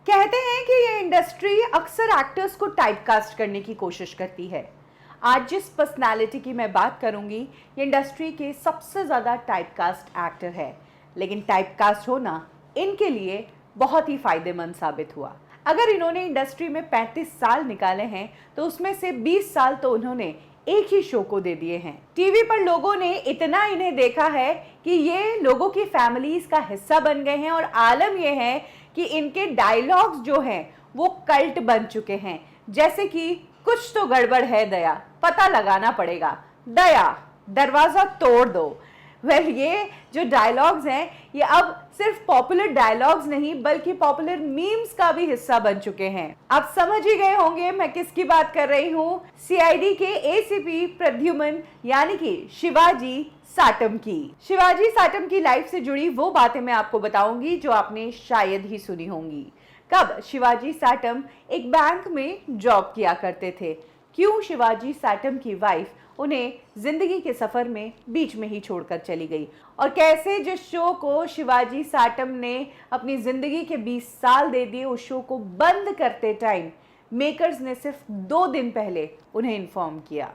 कहते हैं कि ये इंडस्ट्री अक्सर एक्टर्स को टाइपकास्ट करने की कोशिश करती है। आज जिस पर्सनालिटी की मैं बात करूंगी, ये इंडस्ट्री के सबसे ज़्यादा टाइपकास्ट एक्टर है, लेकिन टाइपकास्ट होना इनके लिए बहुत ही फायदेमंद साबित हुआ। अगर इन्होंने इंडस्ट्री में 35 साल निकाले हैं, तो उसमें से 20 साल तो उन्होंने एक ही शो को दे दिए हैं। टीवी पर लोगों ने इतना इन्हें देखा है कि ये लोगों की फैमिलीज का हिस्सा बन गए हैं, और आलम ये है कि इनके डायलॉग्स जो हैं वो कल्ट बन चुके हैं। जैसे कि कुछ तो गड़बड़ है दया, पता लगाना पड़ेगा, दया दरवाजा तोड़ दो। ये जो डायलॉग्स हैं ये अब सिर्फ पॉपुलर डायलॉग्स नहीं बल्कि पॉपुलर मीम्स का भी हिस्सा बन चुके हैं। आप समझ ही गए होंगे मैं किसकी बात कर रही हूँ, सीआईडी के एसीपी प्रद्युमन यानी कि शिवाजी साटम की। शिवाजी साटम की लाइफ से जुड़ी वो बातें मैं आपको बताऊंगी जो आपने शायद ही सुनी होंगी। कब शिवाजी साटम एक बैंक में जॉब किया करते थे, क्यों शिवाजी साटम की वाइफ उन्हें जिंदगी के सफर में बीच में ही छोड़कर चली गई, और कैसे जिस शो को शिवाजी साटम ने अपनी जिंदगी के 20 साल दे दिए, उस शो को बंद करते टाइम मेकर्स ने सिर्फ 2 दिन पहले उन्हें इन्फॉर्म किया।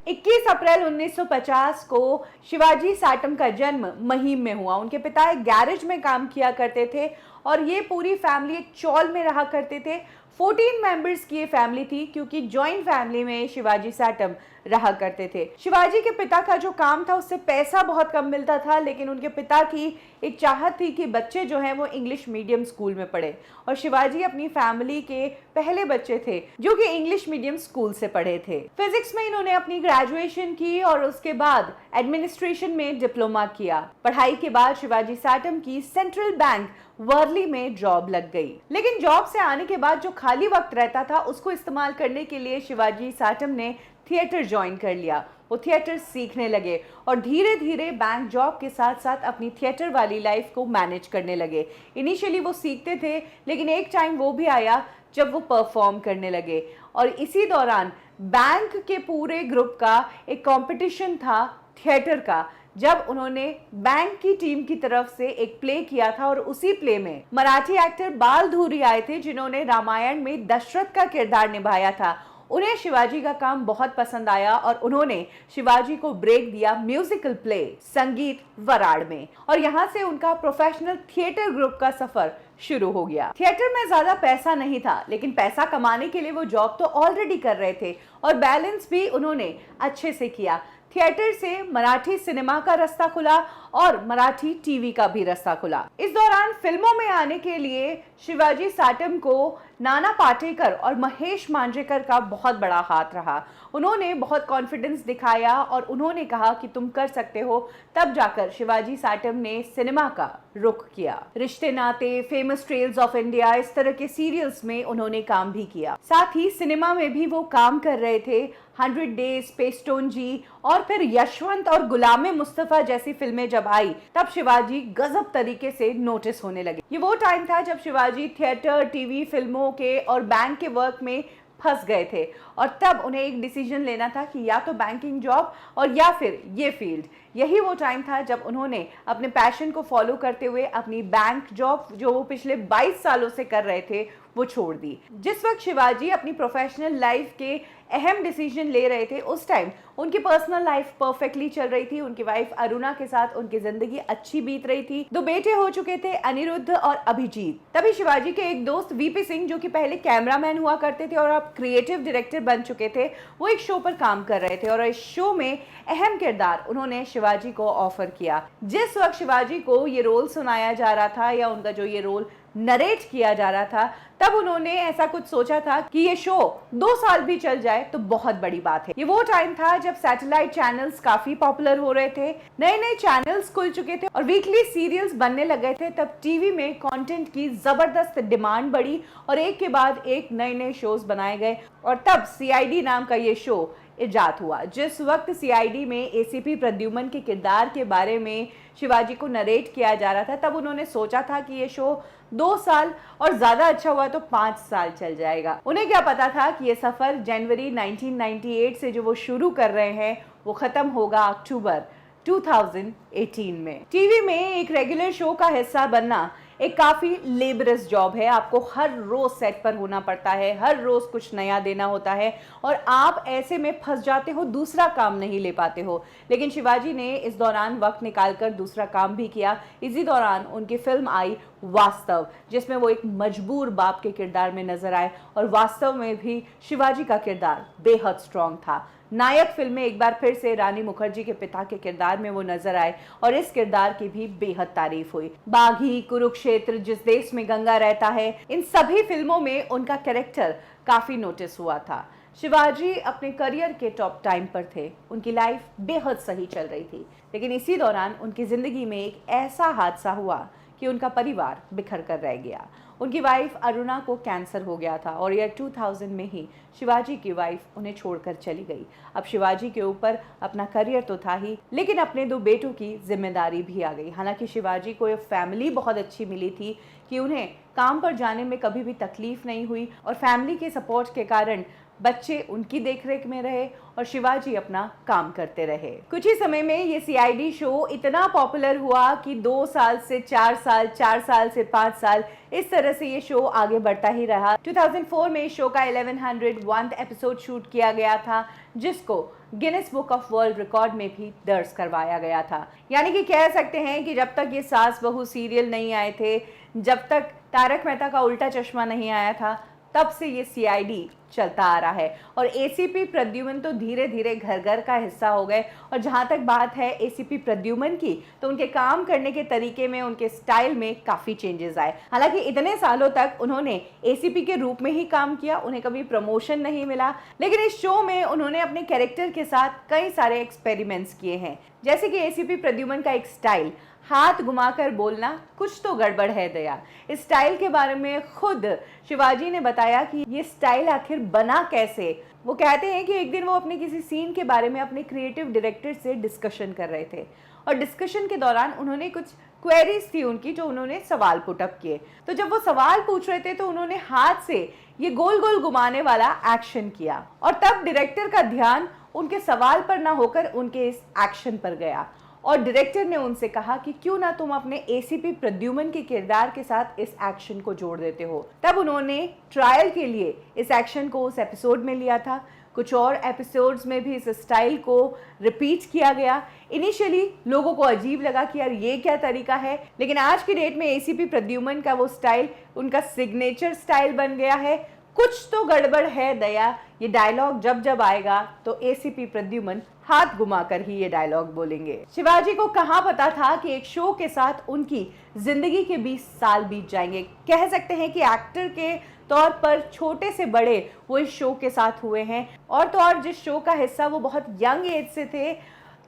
21 अप्रैल 1950 को शिवाजी साटम का जन्म महिम में हुआ। उनके पिता एक गैरेज में काम किया करते थे और ये पूरी फैमिली एक चौल में रहा करते थे। 14 मेंबर्स की ये फैमिली थी, क्योंकि जॉइंट फैमिली में शिवाजी साटम रहा करते थे। शिवाजी के पिता का जो काम था उससे पैसा बहुत कम मिलता था, लेकिन उनके पिता की एक चाहत थी कि बच्चे जो हैं वो इंग्लिश मीडियम स्कूल में पढ़े, और शिवाजी अपनी फैमिली के पहले बच्चे थे जो कि इंग्लिश मीडियम स्कूल से पढ़े थे। फिजिक्स में इन्होंने अपनी ग्रेजुएशन की और उसके बाद एडमिनिस्ट्रेशन में डिप्लोमा किया। पढ़ाई के बाद शिवाजी साटम की सेंट्रल बैंक वर्ली में जॉब लग गई, लेकिन जॉब से आने के बाद जो खाली वक्त रहता था उसको इस्तेमाल करने के लिए शिवाजी साटम ने थिएटर ज्वाइन कर लिया। वो थिएटर सीखने लगे और धीरे धीरे बैंक जॉब के साथ साथ अपनी थिएटर वाली लाइफ को मैनेज करने लगे। इनिशियली वो सीखते थे, लेकिन एक टाइम वो भी आया जब वो परफॉर्म करने लगे, और इसी दौरान बैंक के पूरे ग्रुप का एक कंपटीशन था थिएटर का, जब उन्होंने बैंक की टीम की तरफ से एक प्ले किया था, और उसी प्ले में मराठी एक्टर बाल धूरी आए थे जिन्होंने रामायण में दशरथ का किरदार निभाया था। उन्हें शिवाजी का काम बहुत पसंद आया और उन्होंने शिवाजी को ब्रेक दिया म्यूजिकल प्ले संगीत वराड़ में, और यहाँ से उनका प्रोफेशनल थिएटर ग्रुप का सफर शुरू हो गया। थिएटर में ज्यादा पैसा नहीं था, लेकिन पैसा कमाने के लिए वो जॉब तो ऑलरेडी कर रहे थे और बैलेंस भी उन्होंने अच्छे से किया। थिएटर से मराठी सिनेमा का रास्ता खुला और मराठी टीवी का भी रास्ता खुला। इस दौरान फिल्मों में आने के लिए शिवाजी साटम को नाना पाटेकर और महेश मांजरेकर का बहुत बड़ा हाथ रहा। उन्होंने बहुत कॉन्फिडेंस दिखाया और उन्होंने कहा कि तुम कर सकते हो। तब जाकर शिवाजी साटम ने सिनेमा का रुख किया। रिश्ते नाते, फेमस ट्रेल्स ऑफ इंडिया, इस तरह के सीरियल्स में उन्होंने काम भी किया। साथ ही सिनेमा में भी वो काम कर रहे थे। 100 डेज, पेस्टोन जी और फिर यशवंत और गुलाम मुस्तफा जैसी फिल्में जब आई, तब शिवाजी गजब तरीके से नोटिस होने लगे। ये वो टाइम था जब शिवाजी थिएटर, टीवी, फिल्मों के और बैंक के वर्क में फंस गए थे, और तब उन्हें एक डिसीजन लेना था कि या तो बैंकिंग जॉब और या फिर ये फील्ड। यही वो टाइम था जब उन्होंने अपने पैशन को फॉलो करते हुए अपनी बैंक जॉब, जो वो पिछले 22 सालों से कर रहे थे, वो छोड़ दी। जिस वक्त शिवाजी अपनी प्रोफेशनल लाइफ के अहम डिसीजन ले रहे थे, उस टाइम उनकी पर्सनल लाइफ परफेक्टली चल रही थी। उनकी वाइफ अरुणा के साथ उनकी जिंदगी अच्छी बीत रही थी। 2 बेटे हो चुके थे, अनिरुद्ध और अभिजीत। तभी शिवाजी के एक दोस्त वीपी सिंह, जो कि पहले कैमरामैन हुआ करते थे और अब क्रिएटिव डायरेक्टर बन चुके थे, वो एक शो पर काम कर रहे थे और इस शो में अहम किरदार उन्होंने शिवाजी को ऑफर किया। जिस वक्त शिवाजी को ये रोल सुनाया जा रहा था या उनका जो ये रोल नरेट किया जा रहा था, तब उन्होंने ऐसा कुछ सोचा था कि ये शो 2 साल भी चल जाए तो बहुत बड़ी बात है। ये वो टाइम था जब सैटेलाइट चैनल्स काफी पॉपुलर हो रहे थे, नए नए चैनल्स खुल चुके थे और वीकली सीरियल्स बनने लगे थे। तब टीवी में कंटेंट की जबरदस्त डिमांड बढ़ी और एक के बाद एक नए नए शोज बनाए गए, और तब सीआईडी नाम का ये शो इजाद हुआ। जिस वक्त सीआईडी में एसीपी प्रद्युमन के किरदार के बारे में शिवाजी को नरेट किया जा रहा था, तब उन्होंने सोचा था कि ये शो 2 साल और ज्यादा अच्छा हुआ तो 5 साल चल जाएगा। उन्हें क्या पता था कि ये सफर जनवरी 1998 से जो वो शुरू कर रहे हैं वो खत्म होगा अक्टूबर 2018 में। टीवी में एक रेगुलर शो का हिस्सा बनना एक काफी लेबरस जॉब है। आपको हर रोज सेट पर होना पड़ता है, हर रोज कुछ नया देना होता है और आप ऐसे में फंस जाते हो, दूसरा काम नहीं ले पाते हो। लेकिन शिवाजी ने इस दौरान वक्त निकालकर दूसरा काम भी किया। इसी दौरान उनकी फिल्म आई वास्तव, जिसमें वो एक मजबूर बाप के किरदार में नजर आए और वास्तव में भी शिवाजी का किरदार बेहद स्ट्रांग था। नायक फिल्म में एक बार फिर से रानी मुखर्जी के पिता के किरदार में वो नजर आए और इस किरदार की भी बेहद तारीफ हुई। बागी, कुरुक्षेत्र, जिस देश में गंगा रहता है, इन सभी फिल्मों में उनका कैरेक्टर काफी नोटिस हुआ था। शिवाजी अपने करियर के टॉप टाइम पर थे, उनकी लाइफ बेहद सही चल रही थी, लेकिन इसी दौरान उनकी जिंदगी में एक ऐसा हादसा हुआ कि उनका परिवार बिखर कर रह गया। उनकी वाइफ अरुणा को कैंसर हो गया था और ईयर 2000 में ही शिवाजी की वाइफ उन्हें छोड़कर चली गई। अब शिवाजी के ऊपर अपना करियर तो था ही, लेकिन अपने 2 बेटों की जिम्मेदारी भी आ गई। हालांकि शिवाजी को ये फैमिली बहुत अच्छी मिली थी कि उन्हें काम पर जाने में कभी भी तकलीफ नहीं हुई और फैमिली के सपोर्ट के कारण बच्चे उनकी देखरेख में रहे और शिवाजी अपना काम करते रहे। कुछ ही समय में ये सीआईडी शो इतना पॉपुलर हुआ कि 2 साल से 4 साल, 4 साल से 5 साल, इस तरह से ये शो आगे बढ़ता ही रहा। 2004 में इस शो का 1101 एपिसोड शूट किया गया था, जिसको Guinness book of world record में भी दर्ज करवाया गया था। यानी कि कह सकते हैं कि जब तक ये सास बहू सीरियल नहीं आए थे, जब तक तारक मेहता का उल्टा चश्मा नहीं आया था, तब से ये सीआईडी चलता आ रहा है और एसीपी प्रद्युमन तो धीरे धीरे घर घर का हिस्सा हो गए। और जहां तक बात है एसीपी प्रद्युमन की, तो उनके काम करने के तरीके में, उनके स्टाइल में काफी चेंजेस आए। हालांकि इतने सालों तक उन्होंने एसीपी के रूप में ही काम किया, उन्हें कभी प्रमोशन नहीं मिला, लेकिन इस शो में उन्होंने अपने कैरेक्टर के साथ कई सारे एक्सपेरिमेंट्स किए हैं। जैसे कि एसीपी प्रद्युमन का एक स्टाइल, हाथ घुमाकर बोलना, कुछ तो गड़बड़ है दया। इस स्टाइल के बारे में खुद शिवाजी ने बताया कि ये स्टाइल आखिर बना कैसे। वो कहते हैं कि एक दिन वो अपने किसी सीन के बारे में अपने क्रिएटिव डायरेक्टर से डिस्कशन कर रहे थे और डिस्कशन के दौरान उन्होंने कुछ क्वेरीज थी उनकी, जो उन्होंने सवाल पुटअप किए। तो जब वो सवाल पूछ रहे थे तो उन्होंने हाथ से ये गोल गोल घुमाने वाला एक्शन किया और तब डायरेक्टर का ध्यान उनके सवाल पर ना होकर उनके इस एक्शन पर गया और डायरेक्टर ने उनसे कहा कि क्यों ना तुम अपने एसीपी प्रद्युमन के किरदार के साथ इस एक्शन को जोड़ देते हो। तब उन्होंने ट्रायल के लिए इस एक्शन को उस एपिसोड में लिया था। कुछ और एपिसोड्स में भी इस स्टाइल को रिपीट किया गया। इनिशियली लोगों को अजीब लगा कि यार ये क्या तरीका है, लेकिन आज की डेट में एसीपी प्रद्युमन का वो स्टाइल उनका सिग्नेचर स्टाइल बन गया है। कुछ तो गड़बड़ है दया, ये डायलॉग जब जब आएगा तो एसीपी प्रद्युमन हाथ घुमाकर ही ये डायलॉग बोलेंगे। शिवाजी को कहाँ पता था कि एक शो के साथ उनकी जिंदगी के 20 साल बीत जाएंगे। कह सकते हैं कि एक्टर के तौर पर छोटे से बड़े वो इस शो के साथ हुए हैं और तो और जिस शो का हिस्सा वो बहुत यंग एज से थे।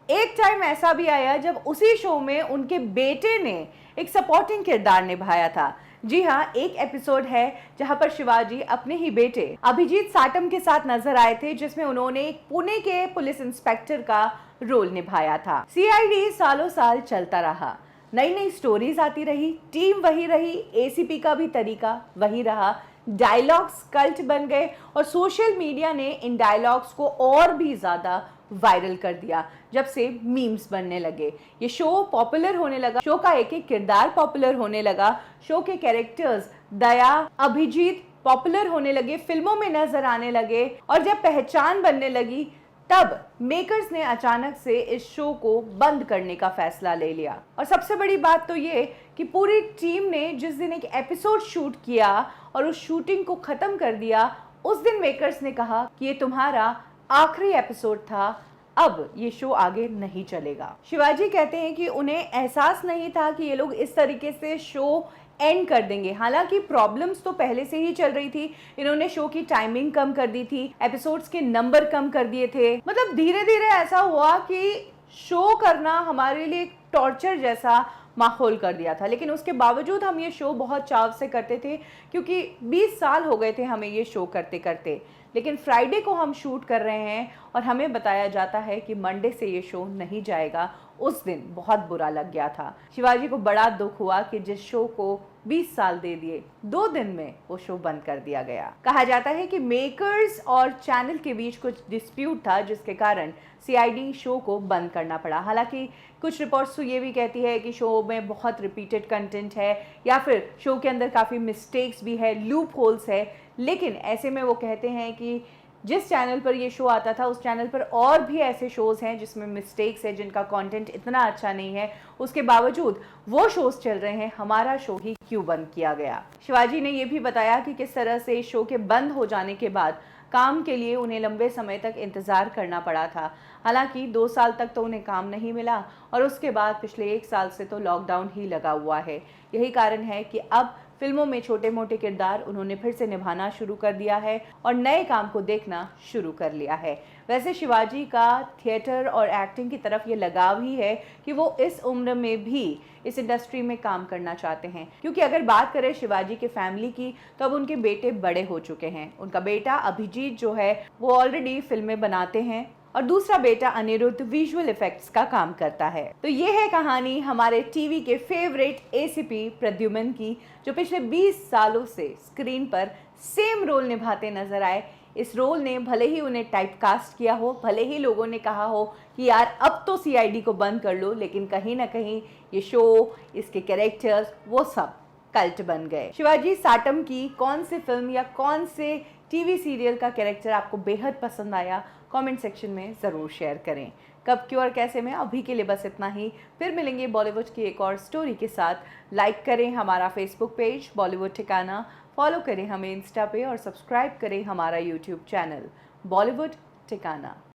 एक टाइम ऐसा भी आया जब उसी शो में उनके बेटे ने एक सपोर्टिंग किरदार निभाया था। जी हाँ, एक एपिसोड है जहां पर शिवाजी अपने ही बेटे अभिजीत साटम के साथ नजर आए थे, जिसमें उन्होंने पुणे के पुलिस इंस्पेक्टर का रोल निभाया था। सीआईडी सालों साल चलता रहा, नई नई स्टोरीज आती रही, टीम वही रही, एसीपी का भी तरीका वही रहा, डायलॉग्स कल्ट बन गए और सोशल मीडिया ने इन डायलॉग्स को और भी ज्यादा वायरल कर दिया जब से मीम्स बनने लगे। ये शो पॉपुलर होने लगा, शो का एक एक किरदार पॉपुलर होने लगा, शो के कैरेक्टर्स दया, अभिजीत पॉपुलर होने लगे, फिल्मों में नजर आने लगे और जब पहचान बनने लगी तब मेकर्स ने अचानक से इस शो को बंद करने का फैसला ले लिया। और सबसे बड़ी बात तो ये कि पूरी टीम ने जिस दिन एक एपिसोड शूट किया और उस शूटिंग को खत्म कर दिया, उस दिन मेकर्स ने कहा कि ये तुम्हारा आखिरी एपिसोड था, अब ये शो आगे नहीं चलेगा। शिवाजी कहते हैं कि उन्हें एहसास नहीं था कि ये लोग इस तरीके से शो एंड कर देंगे। हालांकि प्रॉब्लम्स तो पहले से ही चल रही थी, इन्होंने शो की टाइमिंग कम कर दी थी, एपिसोड्स के नंबर कम कर दिए थे, मतलब धीरे धीरे ऐसा हुआ कि शो करना हमारे लिए एक टॉर्चर जैसा माहौल कर दिया था। लेकिन उसके बावजूद हम ये शो बहुत चाव से करते थे, क्योंकि 20 साल हो गए थे हमें ये शो करते करते। लेकिन फ्राइडे को हम शूट कर रहे हैं और हमें बताया जाता है कि मंडे से ये शो नहीं जाएगा। उस दिन बहुत बुरा लग गया था। शिवाजी को बड़ा दुख हुआ कि जिस शो को 20 साल दे दिए, 2 दिन में वो शो बंद कर दिया गया। कहा जाता है कि मेकर्स और चैनल के बीच कुछ डिस्प्यूट था, जिसके कारण सीआईडी शो को बंद करना पड़ा। हालांकि कुछ रिपोर्ट्स तो ये भी कहती है कि शो में बहुत रिपीटेड कंटेंट है या फिर शो के अंदर काफ़ी मिस्टेक्स भी है, लूप होल्स है। लेकिन ऐसे में वो कहते हैं कि जिस चैनल पर ये शो आता था उस चैनल पर और भी ऐसे शोज़ हैं जिसमें मिस्टेक्स है, जिनका कंटेंट इतना अच्छा नहीं है, उसके बावजूद वो शोज़ चल रहे हैं, हमारा शो ही क्यों बंद किया गया। शिवाजी ने ये भी बताया कि किस तरह से शो के बंद हो जाने के बाद काम के लिए उन्हें लंबे समय तक इंतज़ार करना पड़ा था। हालांकि 2 साल तक तो उन्हें काम नहीं मिला और उसके बाद पिछले 1 साल से तो लॉकडाउन ही लगा हुआ है। यही कारण है कि अब फिल्मों में छोटे मोटे किरदार उन्होंने फिर से निभाना शुरू कर दिया है और नए काम को देखना शुरू कर लिया है। वैसे शिवाजी का थिएटर और एक्टिंग की तरफ ये लगाव ही है कि वो इस उम्र में भी इस इंडस्ट्री में काम करना चाहते हैं, क्योंकि अगर बात करें शिवाजी के फैमिली की तो अब उनके बेटे बड़े हो चुके हैं। उनका बेटा अभिजीत जो है वो ऑलरेडी फिल्में बनाते हैं और दूसरा बेटा अनिरुद्ध विजुअल इफेक्ट्स का काम करता है। तो ये है कहानी हमारे टीवी के फेवरेट एसीपी प्रद्युमन की, जो पिछले 20 सालों से स्क्रीन पर सेम रोल निभाते नजर आए। इस रोल ने भले ही उन्हें टाइपकास्ट किया हो, भले ही लोगों ने कहा हो कि यार अब तो सीआईडी को बंद कर लो, लेकिन कहीं ना कहीं ये शो, इसके कैरेक्टर्स, वो सब कल्ट बन गए। शिवाजी साटम की कौन सी फिल्म या कौन से टीवी सीरियल का कैरेक्टर आपको बेहद पसंद आया, कमेंट सेक्शन में ज़रूर शेयर करें। कब, क्यों और कैसे में अभी के लिए बस इतना ही। फिर मिलेंगे बॉलीवुड की एक और स्टोरी के साथ। लाइक करें हमारा फेसबुक पेज बॉलीवुड ठिकाना, फॉलो करें हमें इंस्टा पे और सब्सक्राइब करें हमारा यूट्यूब चैनल बॉलीवुड ठिकाना।